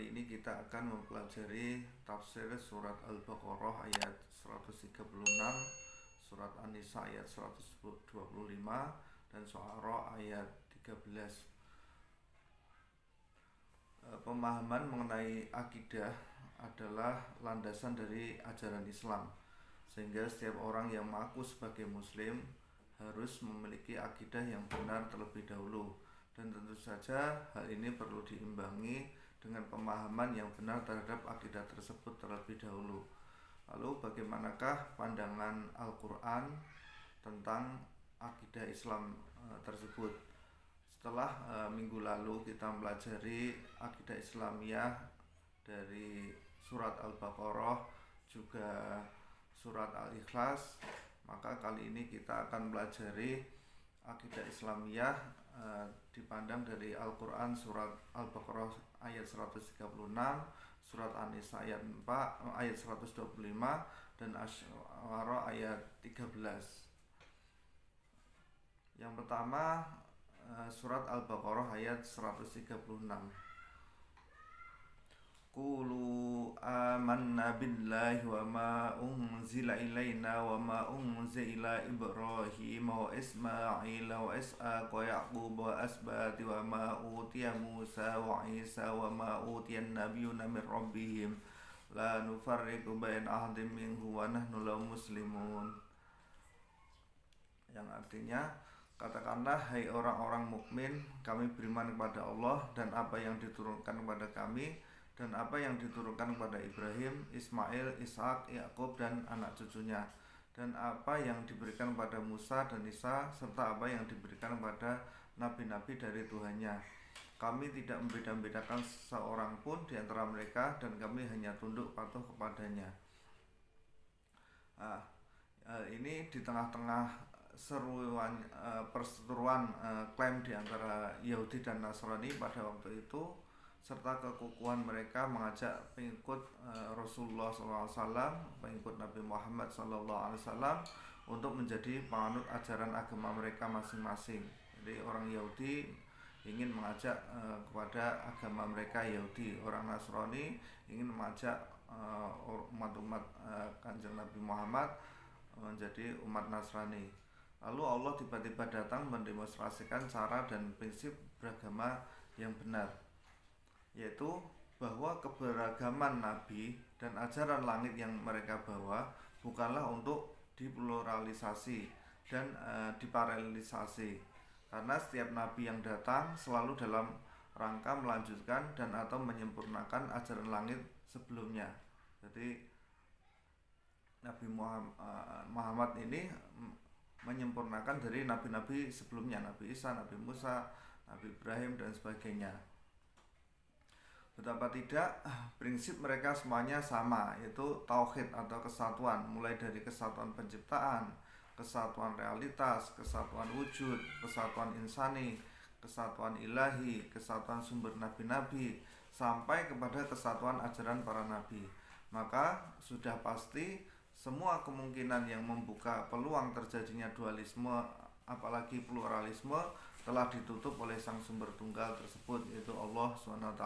Kali ini kita akan mempelajari tafsir surat Al-Baqarah ayat 136, surat An-Nisa ayat 125, dan Syu'ara ayat 13. Pemahaman mengenai akidah adalah landasan dari ajaran Islam, sehingga setiap orang yang mengaku sebagai muslim harus memiliki akidah yang benar terlebih dahulu. Dan tentu saja hal ini perlu diimbangi dengan pemahaman yang benar terhadap akidah tersebut terlebih dahulu. Lalu bagaimanakah pandangan Al-Quran tentang akidah Islam tersebut? Setelah minggu lalu kita mempelajari akidah Islamiyah dari surat Al-Baqarah juga surat Al-Ikhlas, maka kali ini kita akan mempelajari akidah Islamiyah dipandang dari Al-Quran surat Al-Baqarah ayat 136, surat An-Nisa ayat 125, dan Asy-Syu'ara ayat 13. Yang pertama surat Al-Baqarah ayat 136. Qulu amanna billahi wa ma unzila ilaina wa ma unzila Ibrahim wa Ismail wa Is'aq wa Ya'qub wa asbati wa ma utiya Musa wa Isa wa ma utiya an-nabiyyuna min rabbihim la nufarriqu baina ahadin minhum wa nahnu lahu muslimun. Yang artinya, katakanlah, hai orang-orang mukmin, kami beriman kepada Allah dan apa yang diturunkan kepada kami dan apa yang diturunkan kepada Ibrahim, Ismail, Ishak, Yakub dan anak cucunya, dan apa yang diberikan kepada Musa dan Isa, serta apa yang diberikan kepada nabi-nabi dari Tuhannya. Kami tidak membeda-bedakan seorang pun di antara mereka dan kami hanya tunduk patuh kepadanya. Ini di tengah-tengah seruan perseteruan klaim di antara Yahudi dan Nasrani pada waktu itu, serta kekukuhan mereka mengajak pengikut Rasulullah SAW, pengikut Nabi Muhammad SAW untuk menjadi penganut ajaran agama mereka masing-masing. Jadi orang Yahudi ingin mengajak kepada agama mereka Yahudi, orang Nasrani ingin mengajak umat-umat Kanjeng Nabi Muhammad menjadi umat Nasrani. Lalu Allah tiba-tiba datang mendemonstrasikan cara dan prinsip beragama yang benar, yaitu bahwa keberagaman nabi dan ajaran langit yang mereka bawa bukanlah untuk dipluralisasi dan diparalelisasi, karena setiap nabi yang datang selalu dalam rangka melanjutkan dan atau menyempurnakan ajaran langit sebelumnya. Jadi Nabi Muhammad ini menyempurnakan dari nabi-nabi sebelumnya, Nabi Isa, Nabi Musa, Nabi Ibrahim dan sebagainya. Betapa tidak, prinsip mereka semuanya sama, yaitu tauhid atau kesatuan, mulai dari kesatuan penciptaan, kesatuan realitas, kesatuan wujud, kesatuan insani, kesatuan ilahi, kesatuan sumber nabi-nabi, sampai kepada kesatuan ajaran para nabi. Maka sudah pasti semua kemungkinan yang membuka peluang terjadinya dualisme, apalagi pluralisme, telah ditutup oleh sang sumber tunggal tersebut, yaitu Allah SWT.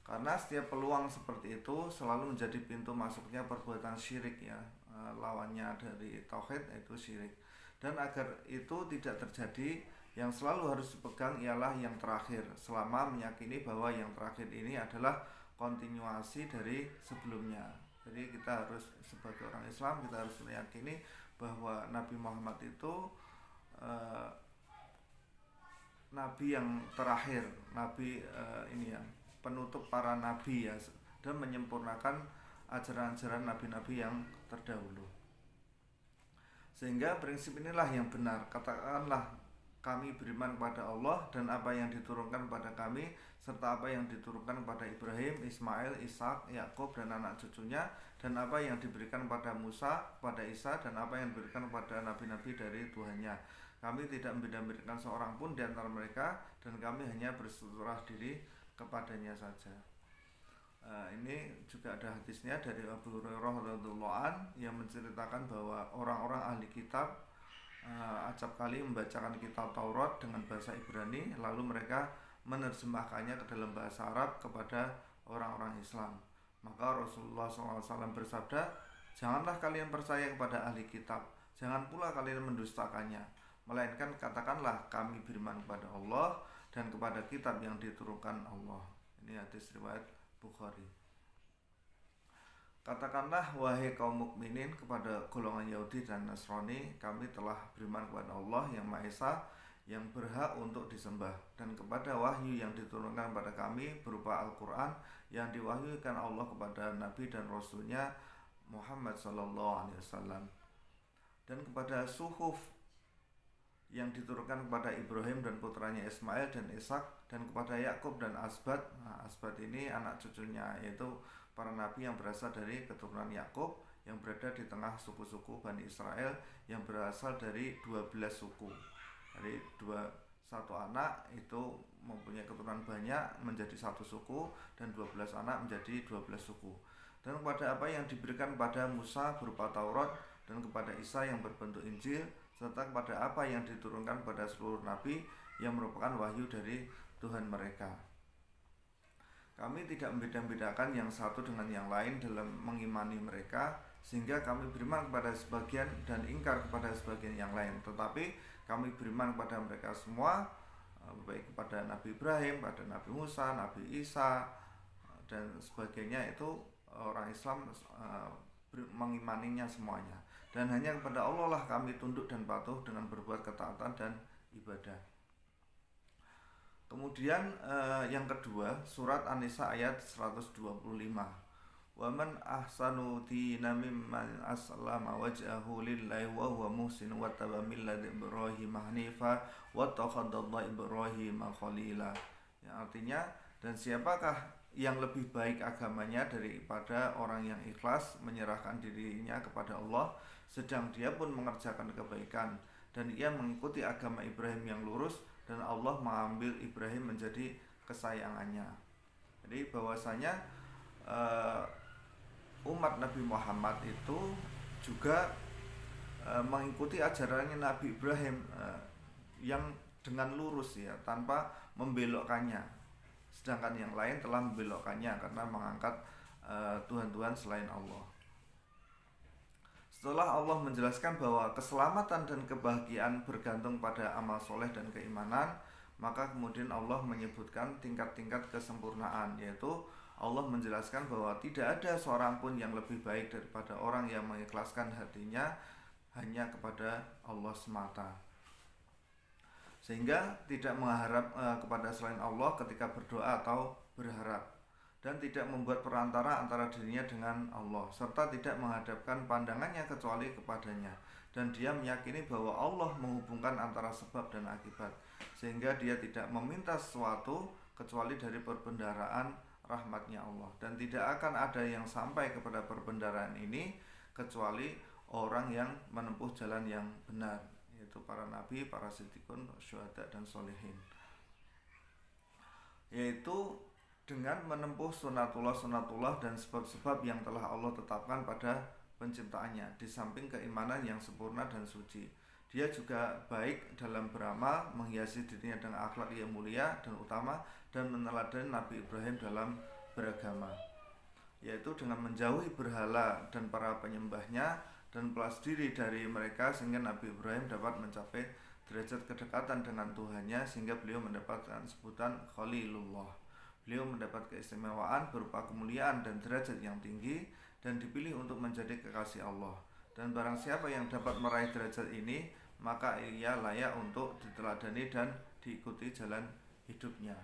Karena setiap peluang seperti itu selalu menjadi pintu masuknya perbuatan syirik, ya, lawannya dari tauhid yaitu syirik. Dan agar itu tidak terjadi, yang selalu harus dipegang ialah yang terakhir, selama meyakini bahwa yang terakhir ini adalah kontinuasi dari sebelumnya. Jadi kita harus, sebagai orang Islam, kita harus meyakini bahwa Nabi Muhammad itu nabi yang terakhir, nabi ini yang penutup para nabi, ya, dan menyempurnakan ajaran-ajaran nabi-nabi yang terdahulu. Sehingga prinsip inilah yang benar. Katakanlah, kami beriman kepada Allah dan apa yang diturunkan kepada kami, serta apa yang diturunkan kepada Ibrahim, Ismail, Ishak, Yakub dan anak cucunya, dan apa yang diberikan kepada Musa, kepada Isa, dan apa yang diberikan kepada nabi-nabi dari Tuhannya. Kami tidak membeda-bedakan seorang pun di antara mereka dan kami hanya berserah diri kepadanya saja. Ini juga ada hadisnya dari Abu Hurairah radhiyallahu anhu yang menceritakan bahwa orang-orang ahli kitab acap kali membacakan kitab Taurat dengan bahasa Ibrani, lalu mereka menerjemahkannya ke dalam bahasa Arab kepada orang-orang Islam. Maka Rasulullah SAW bersabda, janganlah kalian percaya kepada ahli kitab, jangan pula kalian mendustakannya, melainkan katakanlah kami beriman kepada Allah dan kepada kitab yang diturunkan Allah. Ini hadis riwayat Bukhari. Katakanlah wahai kaum mukminin kepada golongan Yahudi dan Nasrani, kami telah beriman kepada Allah yang Maha Esa, yang berhak untuk disembah, dan kepada wahyu yang diturunkan pada kami berupa Al-Quran yang diwahyukan Allah kepada Nabi dan Rasulnya Muhammad SAW, dan kepada suhuf yang diturunkan kepada Ibrahim dan putranya Ismail dan Ishak, dan kepada Yakub dan Asbat. Asbat ini anak cucunya, yaitu para nabi yang berasal dari keturunan Yakub yang berada di tengah suku-suku Bani Israel yang berasal dari 12 suku. Dari satu anak itu mempunyai keturunan banyak menjadi satu suku, dan 12 anak menjadi 12 suku. Dan kepada apa yang diberikan kepada Musa berupa Taurat, dan kepada Isa yang berbentuk Injil, serta kepada apa yang diturunkan kepada seluruh nabi yang merupakan wahyu dari Tuhan mereka. Kami tidak membeda-bedakan yang satu dengan yang lain dalam mengimani mereka, sehingga kami beriman kepada sebagian dan ingkar kepada sebagian yang lain. Tetapi kami beriman kepada mereka semua, baik kepada Nabi Ibrahim, pada Nabi Musa, Nabi Isa, dan sebagainya. Itu orang Islam mengimaninya semuanya. Dan hanya kepada Allah lah kami tunduk dan patuh dengan berbuat ketaatan dan ibadah. Kemudian yang kedua, surat An-Nisa ayat 125. Wa man ahsanu dinan mimman aslama wajhahu lillahi wa huwa muhsin wa taba millata Ibrahim hanifa wa takhadallahu Ibrahim khalila. Yang artinya, dan siapakah yang lebih baik agamanya daripada orang yang ikhlas menyerahkan dirinya kepada Allah, sedang dia pun mengerjakan kebaikan, dan ia mengikuti agama Ibrahim yang lurus, dan Allah mengambil Ibrahim menjadi kesayangannya. Jadi bahwasanya umat Nabi Muhammad itu juga mengikuti ajarannya Nabi Ibrahim yang dengan lurus, ya, tanpa membelokkannya. Sedangkan yang lain telah membelokkannya karena mengangkat Tuhan-Tuhan selain Allah. Setelah Allah menjelaskan bahwa keselamatan dan kebahagiaan bergantung pada amal soleh dan keimanan, maka kemudian Allah menyebutkan tingkat-tingkat kesempurnaan, yaitu Allah menjelaskan bahwa tidak ada seorang pun yang lebih baik daripada orang yang mengikhlaskan hatinya hanya kepada Allah semata, sehingga tidak mengharap kepada selain Allah ketika berdoa atau berharap, dan tidak membuat perantara antara dirinya dengan Allah, serta tidak menghadapkan pandangannya kecuali kepadanya, dan dia meyakini bahwa Allah menghubungkan antara sebab dan akibat, sehingga dia tidak meminta sesuatu kecuali dari perbendaharaan rahmatnya Allah, dan tidak akan ada yang sampai kepada perbendaharaan ini kecuali orang yang menempuh jalan yang benar, yaitu para nabi, para siddiqun, syuhada, dan sholihin, yaitu dengan menempuh sunatullah dan sebab-sebab yang telah Allah tetapkan pada penciptaannya, di samping keimanan yang sempurna dan suci. Dia juga baik dalam beramal, menghiasi dirinya dengan akhlak yang mulia dan utama, dan meneladani Nabi Ibrahim dalam beragama, yaitu dengan menjauhi berhala dan para penyembahnya, dan pelas diri dari mereka, sehingga Nabi Ibrahim dapat mencapai derajat kedekatan dengan Tuhannya, sehingga beliau mendapatkan sebutan Khalilullah. Beliau mendapat keistimewaan berupa kemuliaan dan derajat yang tinggi, dan dipilih untuk menjadi kekasih Allah. Dan barang siapa yang dapat meraih derajat ini, maka ia layak untuk diteladani dan diikuti jalan hidupnya.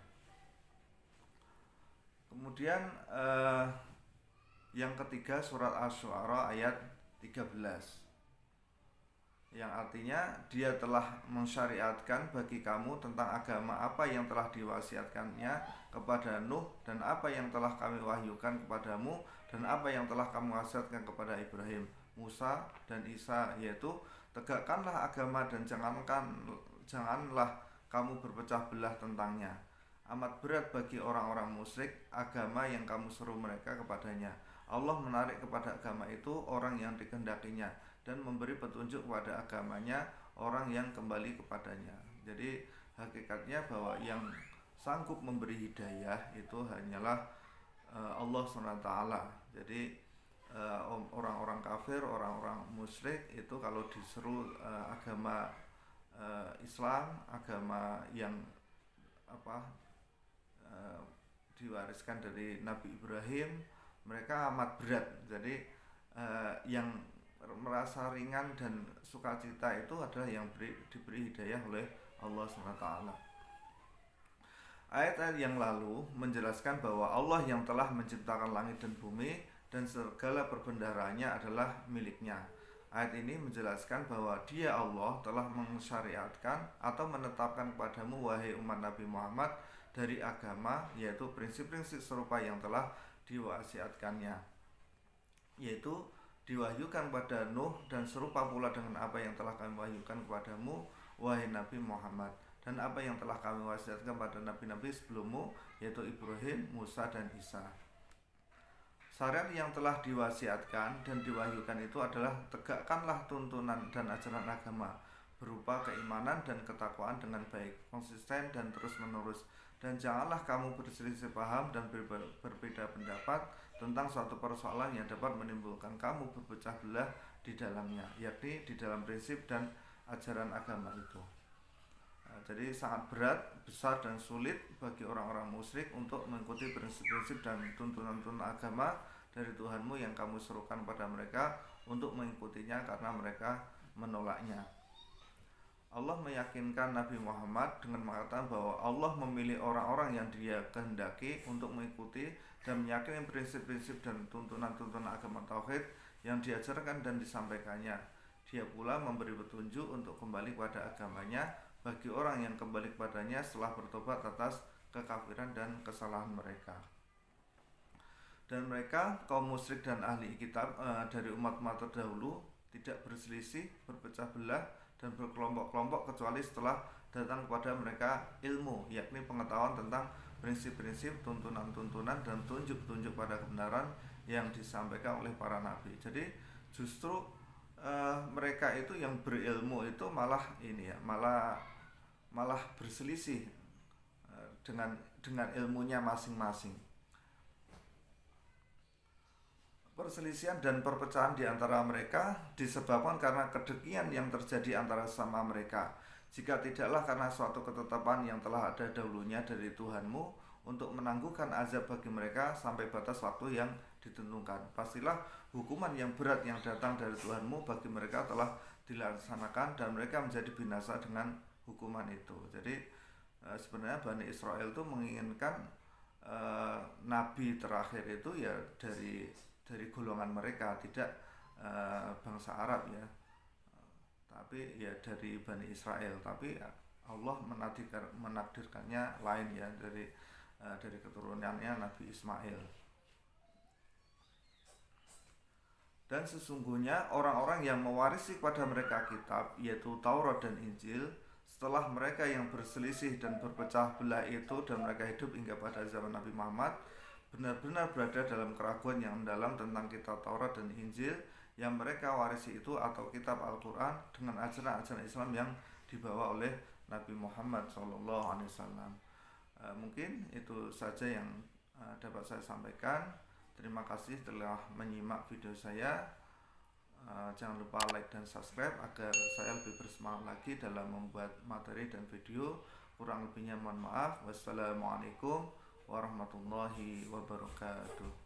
Kemudian yang ketiga, surat Asy-Syu'ara ayat 13, yang artinya dia telah mensyariatkan bagi kamu tentang agama apa yang telah diwasiatkannya kepada Nuh, dan apa yang telah kami wahyukan kepadamu, dan apa yang telah kamu wasiatkan kepada Ibrahim, Musa, dan Isa, yaitu tegakkanlah agama dan janganlah kamu berpecah belah tentangnya. Amat berat bagi orang-orang musyrik agama yang kamu seru mereka kepadanya. Allah menarik kepada agama itu orang yang dikehendakinya, dan memberi petunjuk kepada agamanya orang yang kembali kepadanya. Jadi hakikatnya bahwa yang sanggup memberi hidayah itu hanyalah Allah SWT. Jadi orang-orang kafir, orang-orang musyrik itu kalau diseru agama Islam, agama yang diwariskan dari Nabi Ibrahim, mereka amat berat. Jadi yang merasa ringan dan sukacita itu adalah yang diberi hidayah oleh Allah SWT. Ayat-ayat yang lalu menjelaskan bahwa Allah yang telah menciptakan langit dan bumi dan segala perbendaharanya adalah miliknya. Ayat ini menjelaskan bahwa Dia Allah telah mensyariatkan atau menetapkan kepadamu wahai umat Nabi Muhammad dari agama, yaitu prinsip-prinsip serupa yang telah diwasiatkannya, yaitu diwahyukan kepada Nuh dan serupa pula dengan apa yang telah kami wahyukan kepadamu wahai Nabi Muhammad, dan apa yang telah kami wasiatkan pada nabi-nabi sebelummu, yaitu Ibrahim, Musa, dan Isa. Syariat yang telah diwasiatkan dan diwahyukan itu adalah tegakkanlah tuntunan dan ajaran agama berupa keimanan dan ketakwaan dengan baik, konsisten dan terus menerus, dan janganlah kamu berselisih paham dan berbeda pendapat tentang suatu persoalan yang dapat menimbulkan kamu berpecah belah di dalamnya, yakni di dalam prinsip dan ajaran agama itu. Jadi sangat berat, besar dan sulit bagi orang-orang musyrik untuk mengikuti prinsip-prinsip dan tuntunan-tuntunan agama dari Tuhanmu yang kamu serukan pada mereka untuk mengikutinya karena mereka menolaknya. Allah meyakinkan Nabi Muhammad dengan mengatakan bahwa Allah memilih orang-orang yang Dia kehendaki untuk mengikuti dan meyakini prinsip-prinsip dan tuntunan-tuntunan agama tauhid yang diajarkan dan disampaikannya. Dia pula memberi petunjuk untuk kembali pada agamanya bagi orang yang kembali kepadanya setelah bertobat atas kekafiran dan kesalahan mereka. Dan mereka, kaum musyrik dan ahli kitab dari umat-umat terdahulu, tidak berselisih, berpecah belah, dan berkelompok-kelompok kecuali setelah datang kepada mereka ilmu, yakni pengetahuan tentang prinsip-prinsip, tuntunan-tuntunan, dan tunjuk-tunjuk pada kebenaran yang disampaikan oleh para nabi. Jadi justru mereka itu yang berilmu itu malah malah berselisih dengan ilmunya masing-masing. Perselisihan dan perpecahan di antara mereka disebabkan karena kedekian yang terjadi antara sesama mereka. Jika tidaklah karena suatu ketetapan yang telah ada dahulunya dari Tuhanmu untuk menangguhkan azab bagi mereka sampai batas waktu yang ditentukan, pastilah hukuman yang berat yang datang dari Tuhanmu bagi mereka telah dilaksanakan dan mereka menjadi binasa dengan hukuman itu. Jadi sebenarnya Bani Israel itu menginginkan nabi terakhir itu ya dari golongan mereka, tidak bangsa Arab ya, tapi ya dari Bani Israel. Tapi Allah menakdirkannya lain ya, dari keturunannya Nabi Ismail. Dan sesungguhnya orang-orang yang mewarisi kepada mereka kitab, yaitu Taurat dan Injil, setelah mereka yang berselisih dan berpecah belah itu dan mereka hidup hingga pada zaman Nabi Muhammad, benar-benar berada dalam keraguan yang mendalam tentang kitab Taurat dan Injil yang mereka warisi itu, atau kitab Al-Quran dengan ajaran-ajaran Islam yang dibawa oleh Nabi Muhammad SAW. Mungkin itu saja yang dapat saya sampaikan. Terima kasih telah menyimak video saya. Jangan lupa like dan subscribe agar saya lebih bersemangat lagi dalam membuat materi dan video. Kurang lebihnya mohon maaf. Wassalamualaikum warahmatullahi wabarakatuh.